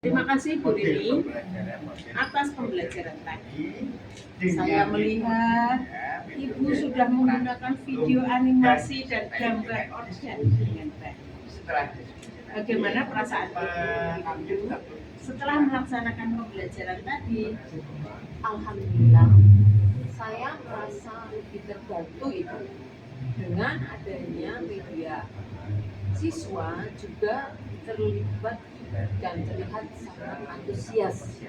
Terima kasih Bu Rini atas pembelajaran tadi. Saya melihat Ibu sudah menggunakan video animasi dan gambar organ dengan baik. Bagaimana perasaan Ibu setelah melaksanakan pembelajaran tadi? Alhamdulillah, saya merasa lebih terbantu Ibu dengan adanya media. Siswa juga terlibat dan terlihat sangat antusias.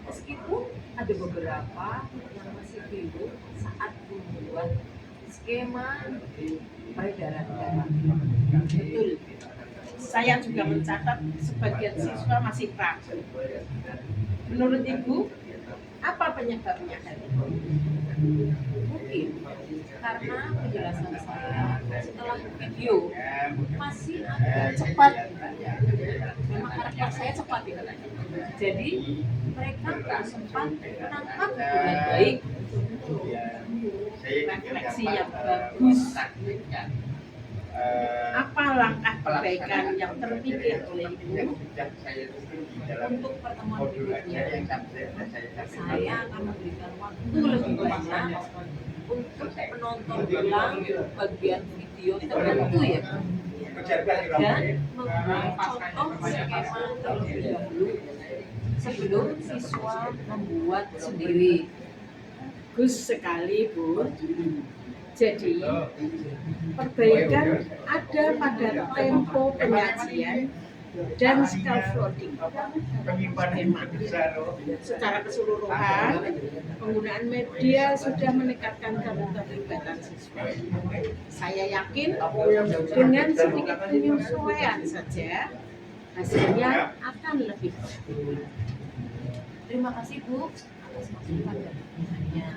Meskipun ada beberapa yang masih bingung saat membuat skema peredaran darah. Betul. Saya juga mencatat sebagian siswa masih ragu. Menurut Ibu, apa penyebabnya hal itu? Mungkin karena penjelasan saya setelah video masih agak cepat. Memang karakter saya cepat ya. Jadi mereka tak sempat menangkap dengan baik. Refleksi yang bagus. Apa langkah perbaikan yang terpikir oleh Ibu Untuk pertemuan berikutnya, saya akan memberikan waktu lebih banyak untuk menonton ulang bagian video tertentu ya, dan membuat contoh skema terlebih dahulu sebelum siswa membuat sendiri. Bagus sekali Bu. Jadi perbaikan ada pada tempo penyajian dan scaffolding skema. Secara keseluruhan, penggunaan media sudah meningkatkan keterlibatan siswa. Saya yakin dengan sedikit penyesuaian saja hasilnya akan lebih baik. Terima kasih Bu atas masukan dan pertanyaannya.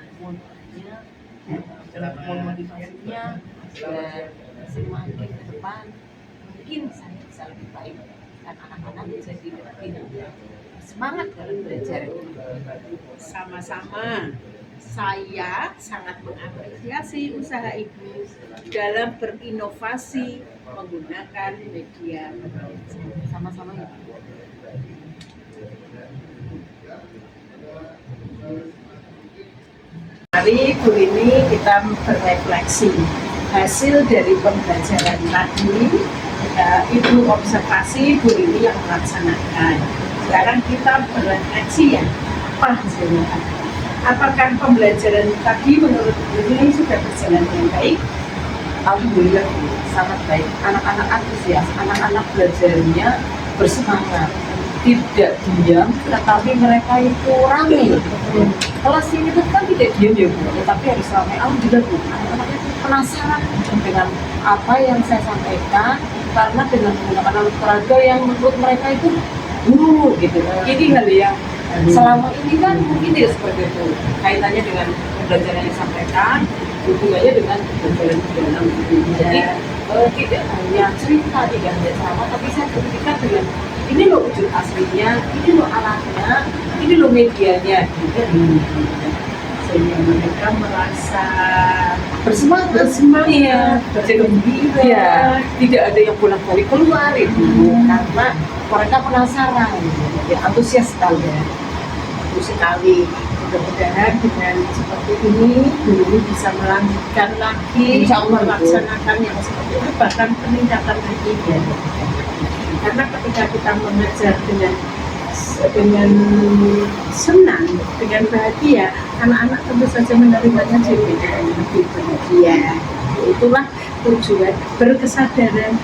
Mohon motivasinya dan semakin ke depan mungkin saya bisa lebih baik dan anak-anak jadi lebih semangat dalam belajar. Sama-sama. Saya sangat mengapresiasi usaha Ibu dalam berinovasi menggunakan media. Sama-sama ya. Mari Bu Rini kita berefleksi hasil dari pembelajaran tadi. Ibu observasi, Bu Rini yang melaksanakan. Sekarang kita berefleksi ya, apa hasilnya? Apakah pembelajaran tadi menurut Bu Rini sudah berjalan dengan baik? Alhamdulillah Bu, sangat baik. Anak-anak antusias, anak-anak belajarnya bersemangat, tidak diam, tetapi mereka itu ramai. Kelas ini tuh kan tidak diam ya Bu, tapi harus ramai. Alhamdulillah Bu, anak-anak itu penasaran dengan apa yang saya sampaikan, karena dengan menggunakan alat peraga yang menurut mereka itu gitu. Jadi hal yang selama ini kan mungkin tidak seperti itu. Kaitannya dengan pembelajaran yang disampaikan, hubungannya dengan pembelajaran di dalam itu. Jadi tidak hanya cerita, tidak hanya ceramah, tapi saya buktikan dengan ini loh wujud aslinya, ini loh alatnya, ini loh medianya. Sehingga mereka merasa Bersemangat, gembira. Ya, tidak ada yang pulang balik keluar itu karena mereka penasaran, ya, antusias sekali. Bagus sekali. Mudah-mudahan dengan seperti ini guru bisa melanjutkan lagi, Insya Allah, melaksanakan yang seperti itu, bahkan peningkatan lagi ya. Karena ketika kita mengajar dengan senang, dengan bahagia, anak-anak tentu saja menerimanya dengan lebih bahagia. Itulah tujuan berkesadaran,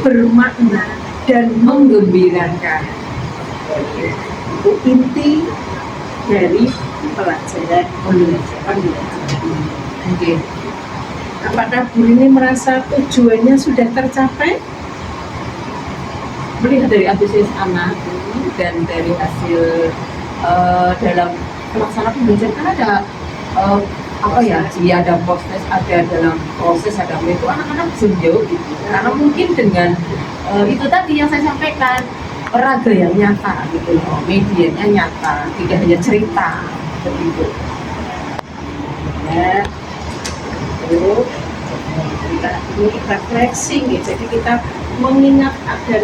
bermakna, dan menggembirakan. Itu inti dari pelajaran pembelajaran. Oke. Apakah Bu Rini merasa tujuannya sudah tercapai? Melihat dari antusias anak dan dari hasil dalam pelaksanaan pembelajaran kan ada ada proses, ada dalam proses, ada itu anak-anak jauh gitu. Karena mungkin dengan itu tadi yang saya sampaikan, peraga yang nyata gitu loh, medianya nyata, tidak hanya cerita begitu. Ya, terus kita ini refleksi, jadi kita mengingat dan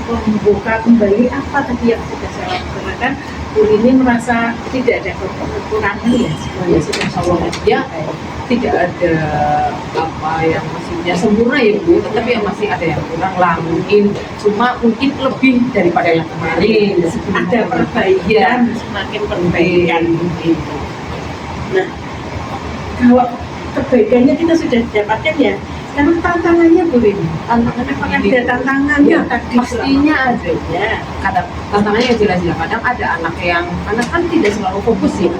membuka kembali apa tadi yang sudah saya lakukan. Bu ini merasa tidak ada kekurangan ya, semuanya sudah sempurna. Ya, tidak ada apa yang maksudnya sempurna ya Bu, tetapi yang masih ada yang kurang lah mungkin, cuma mungkin lebih daripada yang kemarin. Ada perbaikan, semakin perbaikan gitu. Nah, kalau kebaikannya kita sudah dapatkan ya, sekarang tantangannya Bu ini. Tantangannya Apakah begini. ada tantangannya Ya, tadi? pastinya ada. Ya. Kadang tantangannya yang jelas-jelas, kadang ada anak kan tidak selalu fokus ya.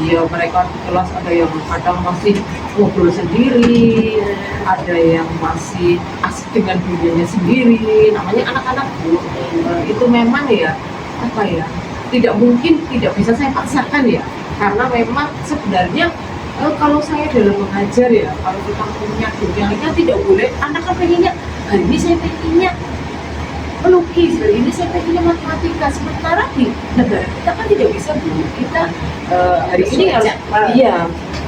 Iya, mereka di kelas ada yang kadang masih ngobrol sendiri, ada yang masih asik dengan dirinya sendiri. Namanya anak-anak Bu, itu memang ya apa ya, tidak mungkin tidak bisa saya paksakan ya, karena memang sebenarnya kalau saya dalam mengajar ya, kalau kita punya dunia tidak boleh anak kan pengennya hari ini saya pengennya melukis, hari ini saya pengennya matematika, sementara di negara kita kan tidak bisa Bu. Kita hari ini harus iya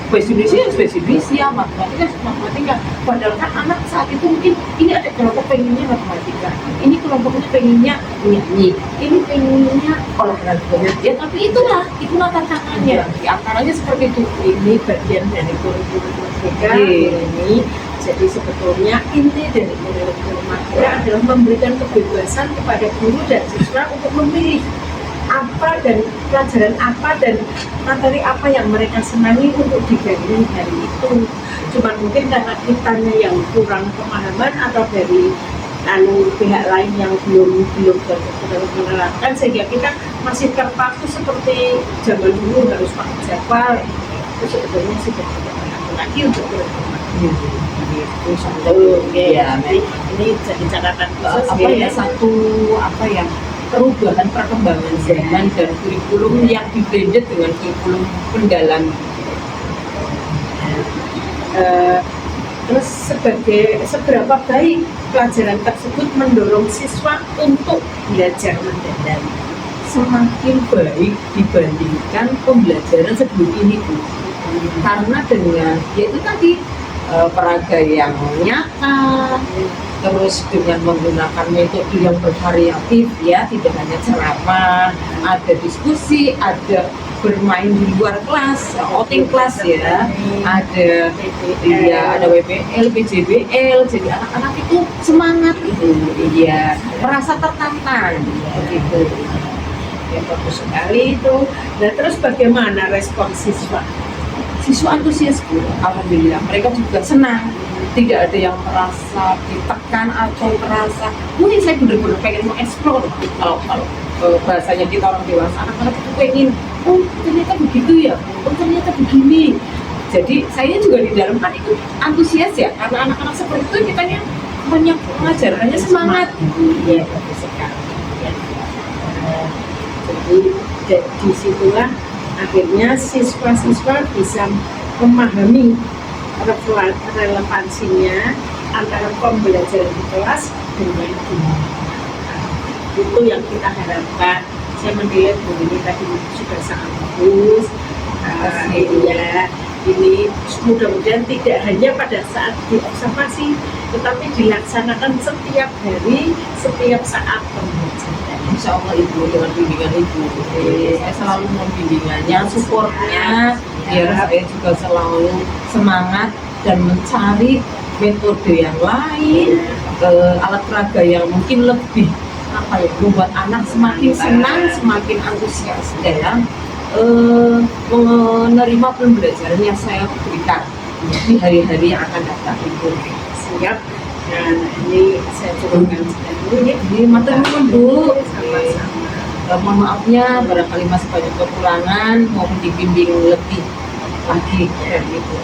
bahasa Indonesia harus bahasa Indonesia, matematika harus matematika. Padahal kan anak saat itu mungkin ini ada kelompok pengennya matematika, ini kelompoknya pengennya nyanyi, ini pengennya olahraga. Ya tapi itulah tantangannya. Di antaranya seperti itu. Ini bagian dari kurikulum Merdeka Iya. ini. Jadi sebetulnya inti dari kurikulum Merdeka adalah memberikan kebebasan kepada guru dan siswa untuk memilih apa dan pelajaran apa dan materi apa yang mereka senangi untuk dijalani hari itu. Cuma mungkin karena kitanya yang kurang pemahaman atau dari pihak lain yang belum menerapkan, sehingga kita masih terpaku seperti zaman dulu harus pakai jadwal. Itu sebetulnya sudah tidak berlaku lagi untuk kurikulum. Itu satu. Ya, Ini jadi catatan khusus apa ya, satu apa ya, perubahan perkembangan zaman dan kurikulum yang di-blended dengan kurikulum pendalam. Terus seberapa baik pelajaran tersebut mendorong siswa untuk belajar mendalam? Semakin baik dibandingkan pembelajaran sebelum ini Bu. Karena dengan yaitu tadi peraga yang nyata, terus dengan menggunakan metode yang bervariatif ya, tidak hanya ceramah, ada diskusi, ada bermain di luar kelas, outing kelas ya, ada ada WPL, PJBL, jadi anak-anak itu semangat itu, iya, merasa tertantang begitu. Ya bagus sekali itu. Nah terus bagaimana respon siswa? Siswa antusias Bu, alhamdulillah mereka juga senang, tidak ada yang merasa ditekan atau merasa ini saya benar-benar pengen mengeksplor. Kalau bahasanya kita orang dewasa, anak-anak itu pengen oh ternyata begitu ya, oh ternyata begini. Jadi saya juga di dalam kan itu antusias ya, karena anak-anak seperti itu kitanya banyak pengajarannya semangat. Iya bagus sekali ya. Jadi disitulah akhirnya siswa-siswa bisa memahami relevansinya antara pembelajaran di kelas dengan dunia. Itu yang kita harapkan. Saya menilai Bu ini tadi sudah sangat bagus. Ya, ini mudah-mudahan tidak hanya pada saat diobservasi, tetapi dilaksanakan setiap hari, setiap saat pembelajaran. Insya Allah Ibu, dengan bimbingan Ibu, saya selalu membimbingannya, supportnya, biar saya juga selalu semangat dan mencari metode yang lain, alat peraga yang mungkin lebih apa ya, membuat anak semakin senang, semakin antusias dalam menerima pembelajaran yang saya berikan di hari-hari yang akan datang Ibu. Siap. Nah, ini saya coba dulu ya. Ini materi Bu. Sama-sama. Mohon maafnya barangkali masih banyak kekurangan, mohon dibimbing lebih lagi dari itu.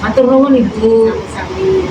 Matur nuwun Ibu. Sami-sami.